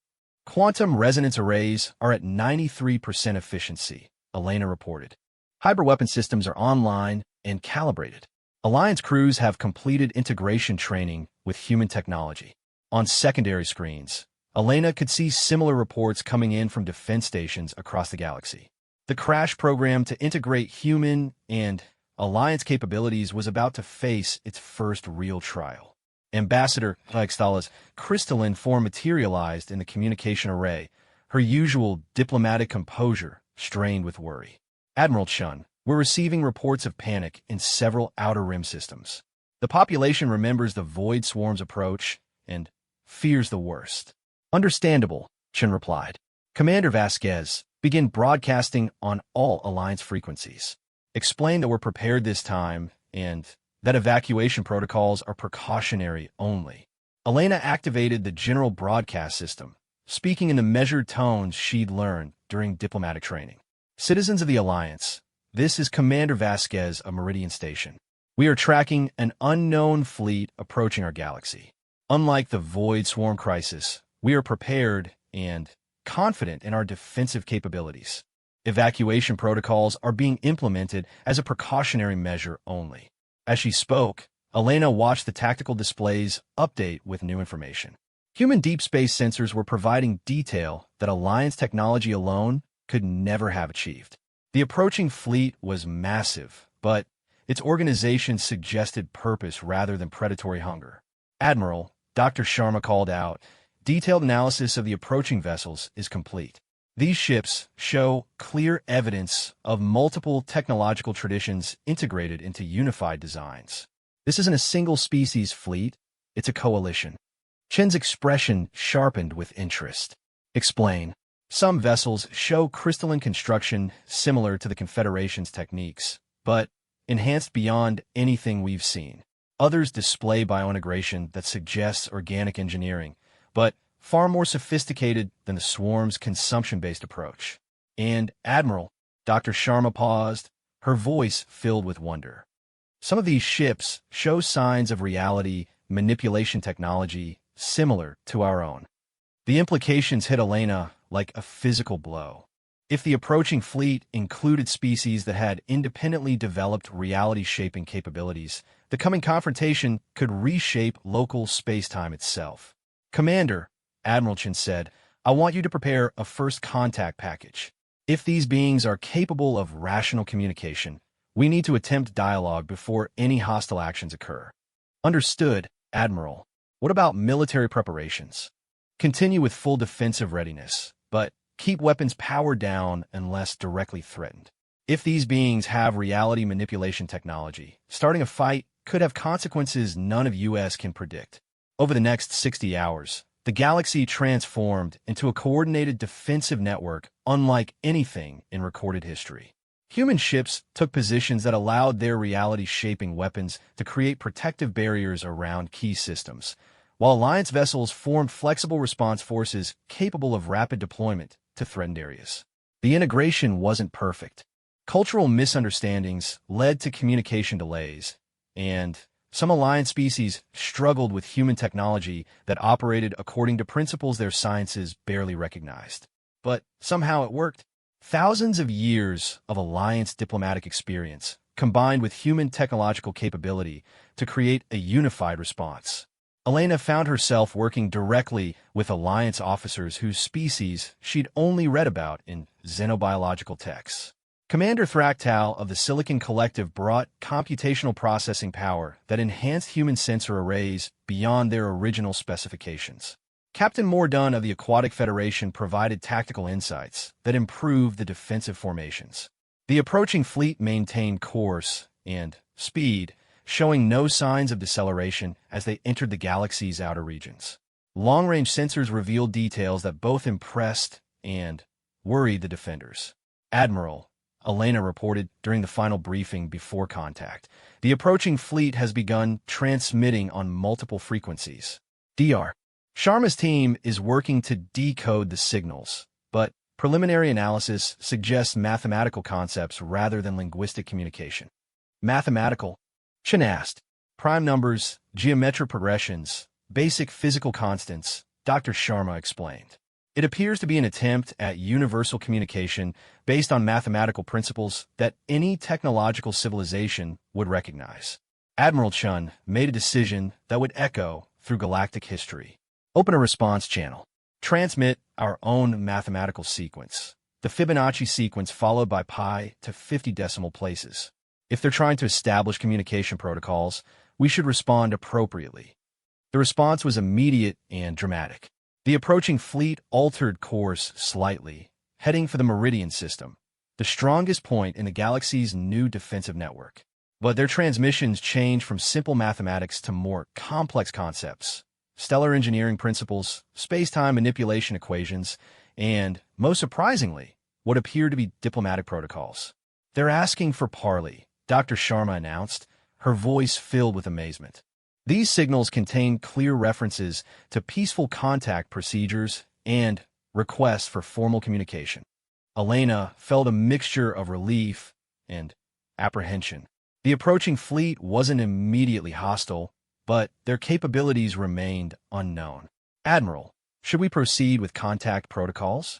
Quantum resonance arrays are at 93% efficiency, Elena reported. Hybrid weapon systems are online and calibrated. Alliance crews have completed integration training with human technology. On secondary screens, Elena could see similar reports coming in from defense stations across the galaxy. The crash program to integrate human and Alliance capabilities was about to face its first real trial. Ambassador Ixtala's crystalline form materialized in the communication array, her usual diplomatic composure strained with worry. Admiral Chun, we're receiving reports of panic in several outer rim systems. The population remembers the Void Swarm's approach and fears the worst. Understandable, Chun replied. Commander Vasquez, begin broadcasting on all Alliance frequencies. Explain that we're prepared this time and that evacuation protocols are precautionary only. Elena activated the general broadcast system, speaking in the measured tones she'd learned during diplomatic training. Citizens of the Alliance, this is Commander Vasquez of Meridian Station. We are tracking an unknown fleet approaching our galaxy. Unlike the Void Swarm crisis, we are prepared and confident in our defensive capabilities. Evacuation protocols are being implemented as a precautionary measure only." As she spoke, Elena watched the tactical displays update with new information. Human deep space sensors were providing detail that Alliance technology alone could never have achieved. The approaching fleet was massive, but its organization suggested purpose rather than predatory hunger. "Admiral," Dr. Sharma called out, "detailed analysis of the approaching vessels is complete. These ships show clear evidence of multiple technological traditions integrated into unified designs. This isn't a single-species fleet, it's a coalition." Chen's expression sharpened with interest. "Explain." "Some vessels show crystalline construction similar to the Confederation's techniques, but enhanced beyond anything we've seen. Others display biointegration that suggests organic engineering, but far more sophisticated than the swarm's consumption-based approach." "And, Admiral," Dr. Sharma paused, her voice filled with wonder, "some of these ships show signs of reality manipulation technology similar to our own." The implications hit Elena like a physical blow. If the approaching fleet included species that had independently developed reality-shaping capabilities, the coming confrontation could reshape local space-time itself. "Commander," Admiral Chen said, "I want you to prepare a first contact package. If these beings are capable of rational communication, we need to attempt dialogue before any hostile actions occur." "Understood, Admiral. What about military preparations?" "Continue with full defensive readiness, but keep weapons powered down unless directly threatened. If these beings have reality manipulation technology, starting a fight could have consequences none of U.S. can predict." Over the next 60 hours, the galaxy transformed into a coordinated defensive network unlike anything in recorded history. Human ships took positions that allowed their reality-shaping weapons to create protective barriers around key systems, while Alliance vessels formed flexible response forces capable of rapid deployment to threatened areas. The integration wasn't perfect. Cultural misunderstandings led to communication delays, and some Alliance species struggled with human technology that operated according to principles their sciences barely recognized. But somehow it worked. Thousands of years of Alliance diplomatic experience combined with human technological capability to create a unified response. Elena found herself working directly with Alliance officers whose species she'd only read about in xenobiological texts. Commander Thractal of the Silicon Collective brought computational processing power that enhanced human sensor arrays beyond their original specifications. Captain Mordun of the Aquatic Federation provided tactical insights that improved the defensive formations. The approaching fleet maintained course and speed, showing no signs of deceleration as they entered the galaxy's outer regions. Long-range sensors revealed details that both impressed and worried the defenders. "Admiral," Elena reported during the final briefing before contact, "the approaching fleet has begun transmitting on multiple frequencies." Dr. Sharma's team is working to decode the signals, but preliminary analysis suggests mathematical concepts rather than linguistic communication. "Mathematical?" Chen asked. "Prime numbers, geometric progressions, basic physical constants," Dr. Sharma explained. "It appears to be an attempt at universal communication based on mathematical principles that any technological civilization would recognize." Admiral Chen made a decision that would echo through galactic history. "Open a response channel. Transmit our own mathematical sequence, the Fibonacci sequence followed by pi to 50 decimal places. If they're trying to establish communication protocols, we should respond appropriately." The response was immediate and dramatic. The approaching fleet altered course slightly, heading for the Meridian system, the strongest point in the galaxy's new defensive network. But their transmissions changed from simple mathematics to more complex concepts: stellar engineering principles, space-time manipulation equations, and, most surprisingly, what appeared to be diplomatic protocols. "They're asking for parley," Dr. Sharma announced, her voice filled with amazement. These signals contain clear references to peaceful contact procedures and requests for formal communication. Elena felt a mixture of relief and apprehension. The approaching fleet wasn't immediately hostile, but their capabilities remained unknown. "Admiral," Should we proceed with contact protocols?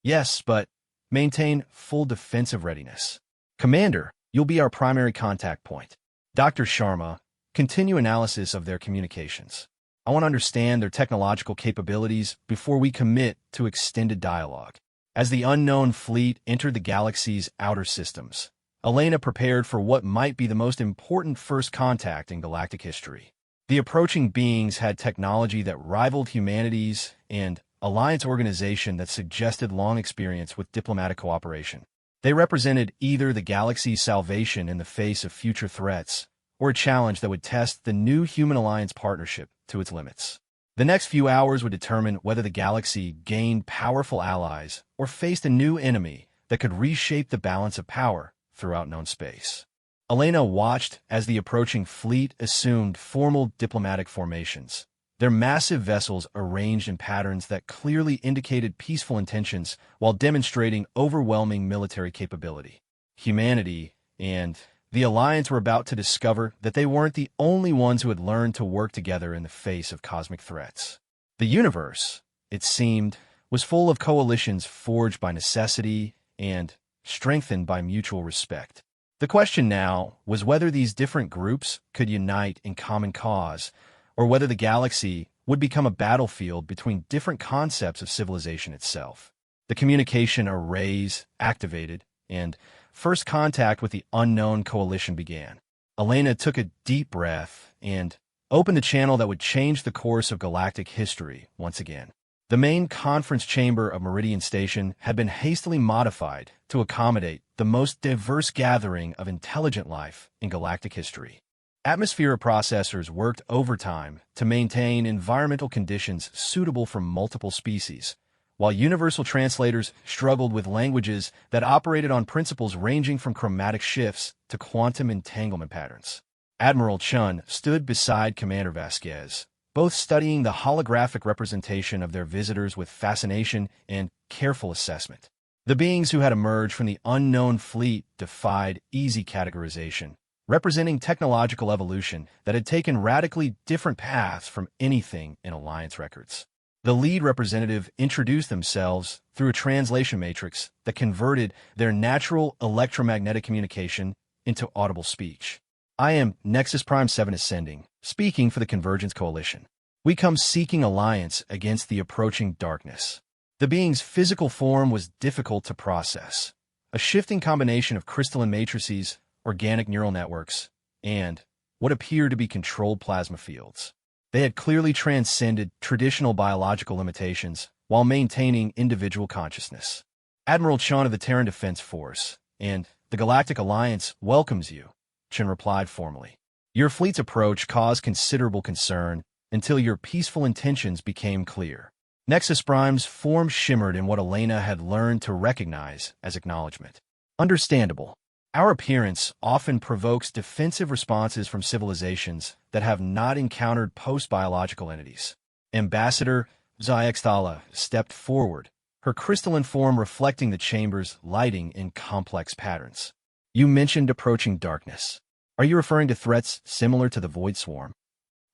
Yes, but maintain full defensive readiness. Commander, you'll be our primary contact point. Dr. Sharma, continue analysis of their communications. I want to understand their technological capabilities before we commit to extended dialogue. As the unknown fleet entered the galaxy's outer systems, Elena prepared for what might be the most important first contact in galactic history. The approaching beings had technology that rivaled humanity's and alliance organization that suggested long experience with diplomatic cooperation. They represented either the galaxy's salvation in the face of future threats or a challenge that would test the new human-alliance partnership to its limits. The next few hours would determine whether the galaxy gained powerful allies or faced a new enemy that could reshape the balance of power throughout known space. Elena watched as the approaching fleet assumed formal diplomatic formations, their massive vessels arranged in patterns that clearly indicated peaceful intentions while demonstrating overwhelming military capability. Humanity and the Alliance were about to discover that they weren't the only ones who had learned to work together in the face of cosmic threats. The universe, it seemed, was full of coalitions forged by necessity and strengthened by mutual respect. The question now was whether these different groups could unite in common cause, or whether the galaxy would become a battlefield between different concepts of civilization itself. The communication arrays activated, and first contact with the unknown coalition began. Elena took a deep breath and opened the channel that would change the course of galactic history once again. The main conference chamber of Meridian Station had been hastily modified to accommodate the most diverse gathering of intelligent life in galactic history. Atmospheric processors worked overtime to maintain environmental conditions suitable for multiple species, while universal translators struggled with languages that operated on principles ranging from chromatic shifts to quantum entanglement patterns. Admiral Chun stood beside Commander Vasquez, both studying the holographic representation of their visitors with fascination and careful assessment. The beings who had emerged from the unknown fleet defied easy categorization, representing technological evolution that had taken radically different paths from anything in Alliance records. The lead representative introduced themselves through a translation matrix that converted their natural electromagnetic communication into audible speech. I am Nexus Prime 7 Ascending, speaking for the Convergence Coalition. We come seeking alliance against the approaching darkness. The being's physical form was difficult to process, a shifting combination of crystalline matrices, organic neural networks, and what appeared to be controlled plasma fields. They had clearly transcended traditional biological limitations while maintaining individual consciousness. Admiral Chun of the Terran Defense Force and the Galactic Alliance welcomes you, Chun replied formally. Your fleet's approach caused considerable concern until your peaceful intentions became clear. Nexus Prime's form shimmered in what Elena had learned to recognize as acknowledgement. Understandable. Our appearance often provokes defensive responses from civilizations that have not encountered post-biological entities. Ambassador Zayexthala stepped forward, her crystalline form reflecting the chamber's lighting in complex patterns. You mentioned approaching darkness. Are you referring to threats similar to the Void Swarm?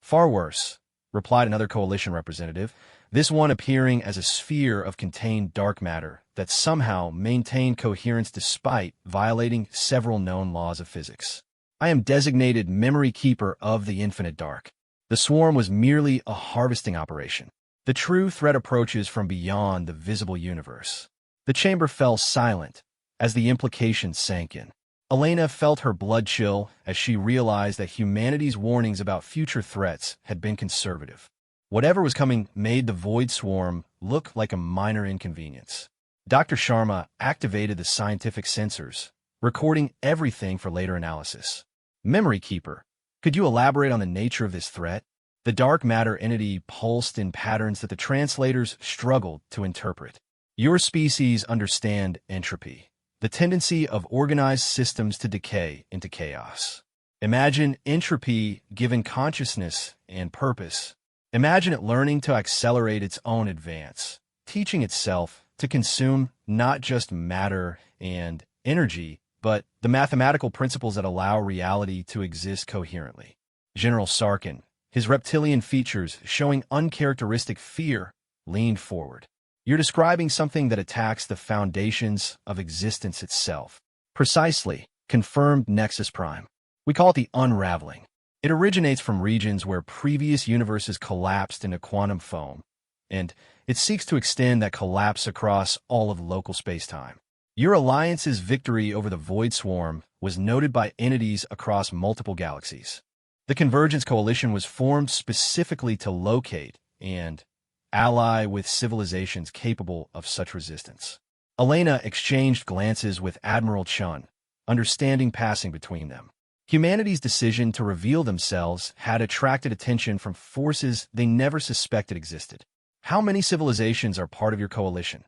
Far worse, replied another coalition representative, this one appearing as a sphere of contained dark matter that somehow maintained coherence despite violating several known laws of physics. I am designated Memory Keeper of the Infinite Dark. The swarm was merely a harvesting operation. The true threat approaches from beyond the visible universe. The chamber fell silent as the implications sank in. Elena felt her blood chill as she realized that humanity's warnings about future threats had been conservative. Whatever was coming made the Void Swarm look like a minor inconvenience. Dr. Sharma activated the scientific sensors, recording everything for later analysis. Memory Keeper, could you elaborate on the nature of this threat? The dark matter entity pulsed in patterns that the translators struggled to interpret. Your species understand entropy, the tendency of organized systems to decay into chaos. Imagine entropy given consciousness and purpose. Imagine it learning to accelerate its own advance, teaching itself to consume not just matter and energy, but the mathematical principles that allow reality to exist coherently. General Sarkin, his reptilian features showing uncharacteristic fear, leaned forward. You're describing something that attacks the foundations of existence itself. Precisely, confirmed Nexus Prime. We call it the unraveling. It originates from regions where previous universes collapsed into quantum foam, and it seeks to extend that collapse across all of local space-time. Your alliance's victory over the Void Swarm was noted by entities across multiple galaxies. The Convergence Coalition was formed specifically to locate and ally with civilizations capable of such resistance. Elena exchanged glances with Admiral Chun, understanding passing between them. Humanity's decision to reveal themselves had attracted attention from forces they never suspected existed. How many civilizations are part of your coalition?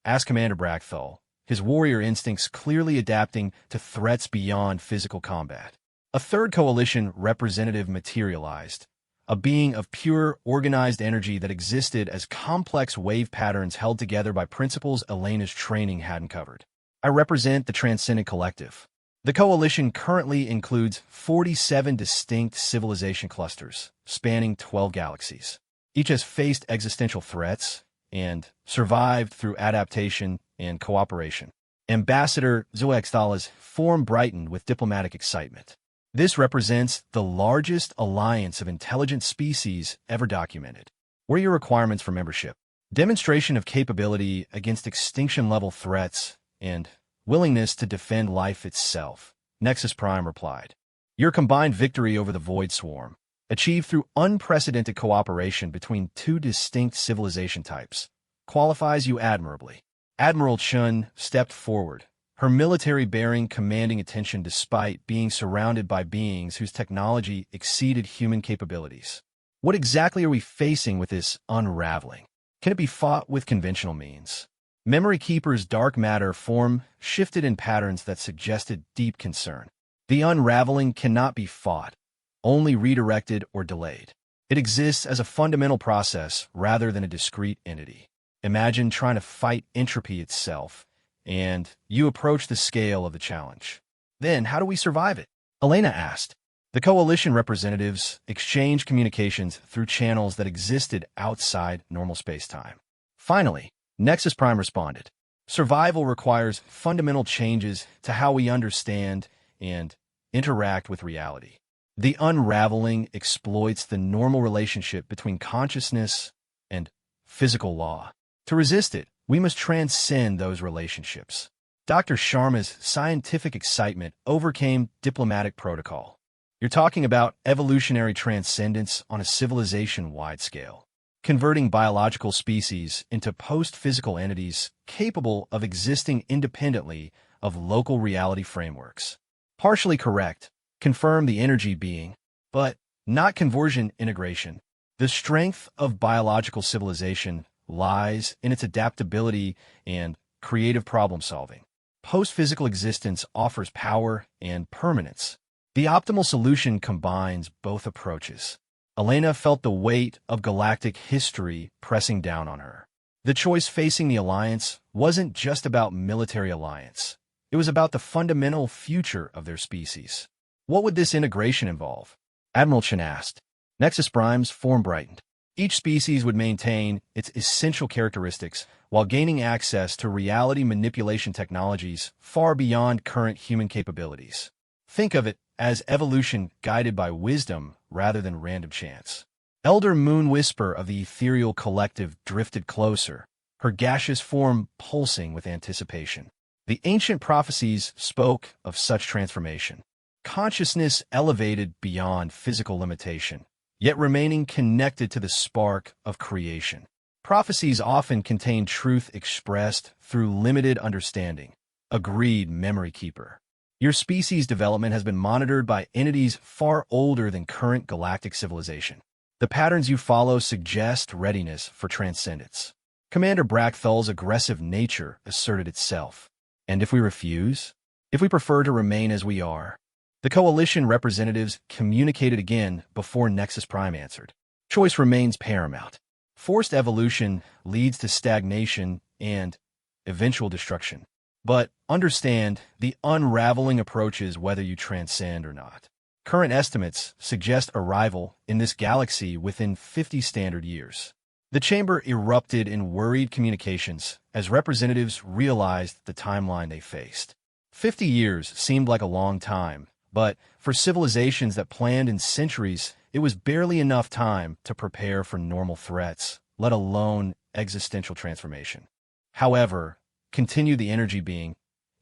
Asked Commander Brackthal, his warrior instincts clearly adapting to threats beyond physical combat. A third coalition representative materialized, a being of pure, organized energy that existed as complex wave patterns held together by principles Elena's training hadn't covered. I represent the Transcendent Collective. The coalition currently includes 47 distinct civilization clusters, spanning 12 galaxies. Each has faced existential threats and survived through adaptation and cooperation. Ambassador Zoexdala's form brightened with diplomatic excitement. This represents the largest alliance of intelligent species ever documented. What are your requirements for membership? Demonstration of capability against extinction-level threats and willingness to defend life itself, Nexus Prime replied. Your combined victory over the Void Swarm, achieved through unprecedented cooperation between two distinct civilization types, qualifies you admirably. Admiral Chun stepped forward, her military bearing commanding attention despite being surrounded by beings whose technology exceeded human capabilities. What exactly are we facing with this unraveling? Can it be fought with conventional means? Memory Keeper's dark matter form shifted in patterns that suggested deep concern. The unraveling cannot be fought, only redirected or delayed. It exists as a fundamental process rather than a discrete entity. Imagine trying to fight entropy itself, and you approach the scale of the challenge. Then, how do we survive it? Elena asked. The coalition representatives exchanged communications through channels that existed outside normal space-time. Finally, Nexus Prime responded. Survival requires fundamental changes to how we understand and interact with reality. The unraveling exploits the normal relationship between consciousness and physical law. To resist it, we must transcend those relationships. Dr. Sharma's scientific excitement overcame diplomatic protocol. You're talking about evolutionary transcendence on a civilization-wide scale, converting biological species into post-physical entities capable of existing independently of local reality frameworks. Partially correct, confirm the energy being, but not conversion integration. The strength of biological civilization lies in its adaptability and creative problem-solving. Post-physical existence offers power and permanence. The optimal solution combines both approaches. Elena felt the weight of galactic history pressing down on her. The choice facing the Alliance wasn't just about military alliance. It was about the fundamental future of their species. What would this integration involve? Admiral Chen asked. Nexus Prime's form brightened. Each species would maintain its essential characteristics while gaining access to reality manipulation technologies far beyond current human capabilities. Think of it as evolution guided by wisdom rather than random chance. Elder Moon Whisper of the ethereal collective drifted closer, her gaseous form pulsing with anticipation. The ancient prophecies spoke of such transformation. Consciousness elevated beyond physical limitation, yet remaining connected to the spark of creation. Prophecies often contain truth expressed through limited understanding. Agreed, Memory Keeper. Your species' development has been monitored by entities far older than current galactic civilization. The patterns you follow suggest readiness for transcendence. Commander Brackthal's aggressive nature asserted itself. And if we refuse? If we prefer to remain as we are? The coalition representatives communicated again before Nexus Prime answered. Choice remains paramount. Forced evolution leads to stagnation and eventual destruction. But understand, the unraveling approaches whether you transcend or not. Current estimates suggest arrival in this galaxy within 50 standard years. The chamber erupted in worried communications as representatives realized the timeline they faced. 50 years seemed like a long time, but for civilizations that planned in centuries, it was barely enough time to prepare for normal threats, let alone existential transformation. However, continued the energy being,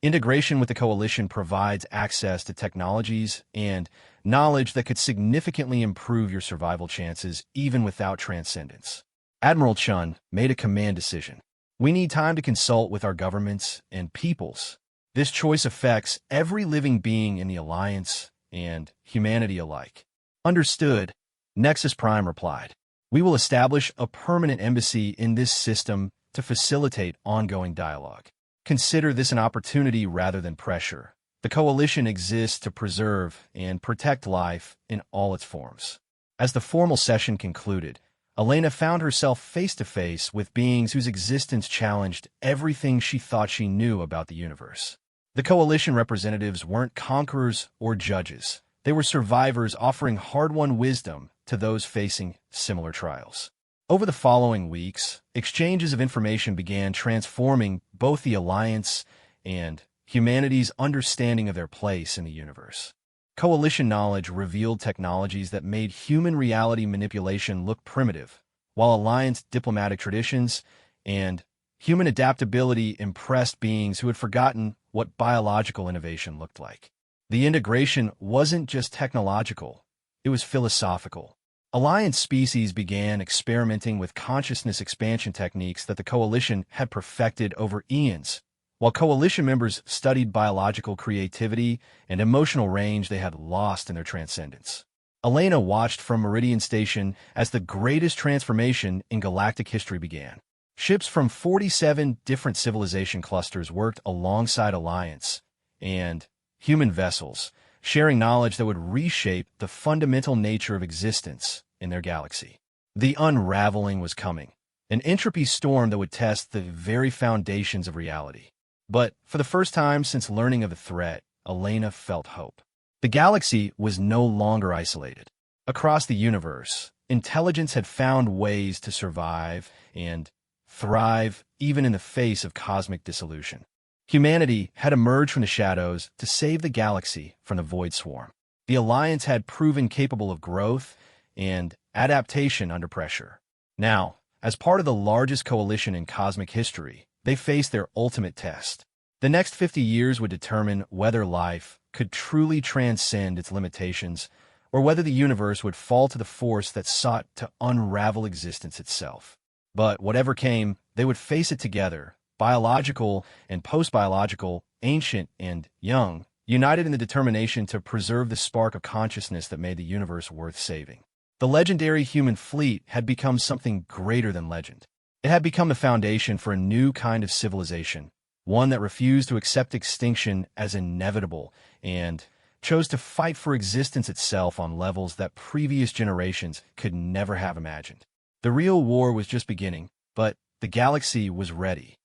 integration with the coalition provides access to technologies and knowledge that could significantly improve your survival chances even without transcendence. Admiral Chun made a command decision. We need time to consult with our governments and peoples. This choice affects every living being in the Alliance and humanity alike. Understood, Nexus Prime replied. We will establish a permanent embassy in this system to facilitate ongoing dialogue. Consider this an opportunity rather than pressure. The coalition exists to preserve and protect life in all its forms. As the formal session concluded, Elena found herself face-to-face with beings whose existence challenged everything she thought she knew about the universe. The coalition representatives weren't conquerors or judges. They were survivors offering hard-won wisdom to those facing similar trials. Over the following weeks, exchanges of information began transforming both the Alliance and humanity's understanding of their place in the universe. Coalition knowledge revealed technologies that made human reality manipulation look primitive, while Alliance diplomatic traditions and human adaptability impressed beings who had forgotten what biological innovation looked like. The integration wasn't just technological, it was philosophical. Alliance species began experimenting with consciousness expansion techniques that the Coalition had perfected over eons, while Coalition members studied biological creativity and emotional range they had lost in their transcendence. Elena watched from Meridian Station as the greatest transformation in galactic history began. Ships from 47 different civilization clusters worked alongside Alliance and human vessels, sharing knowledge that would reshape the fundamental nature of existence in their galaxy. The unraveling was coming, an entropy storm that would test the very foundations of reality. But for the first time since learning of the threat, Elena felt hope. The galaxy was no longer isolated. Across the universe, intelligence had found ways to survive and thrive even in the face of cosmic dissolution. Humanity had emerged from the shadows to save the galaxy from the Void Swarm. The Alliance had proven capable of growth and adaptation under pressure. Now, as part of the largest coalition in cosmic history, they faced their ultimate test. The next 50 years would determine whether life could truly transcend its limitations or whether the universe would fall to the force that sought to unravel existence itself. But whatever came, they would face it together, biological and post-biological, ancient and young, united in the determination to preserve the spark of consciousness that made the universe worth saving. The legendary human fleet had become something greater than legend. It had become the foundation for a new kind of civilization, one that refused to accept extinction as inevitable and chose to fight for existence itself on levels that previous generations could never have imagined. The real war was just beginning, but the galaxy was ready.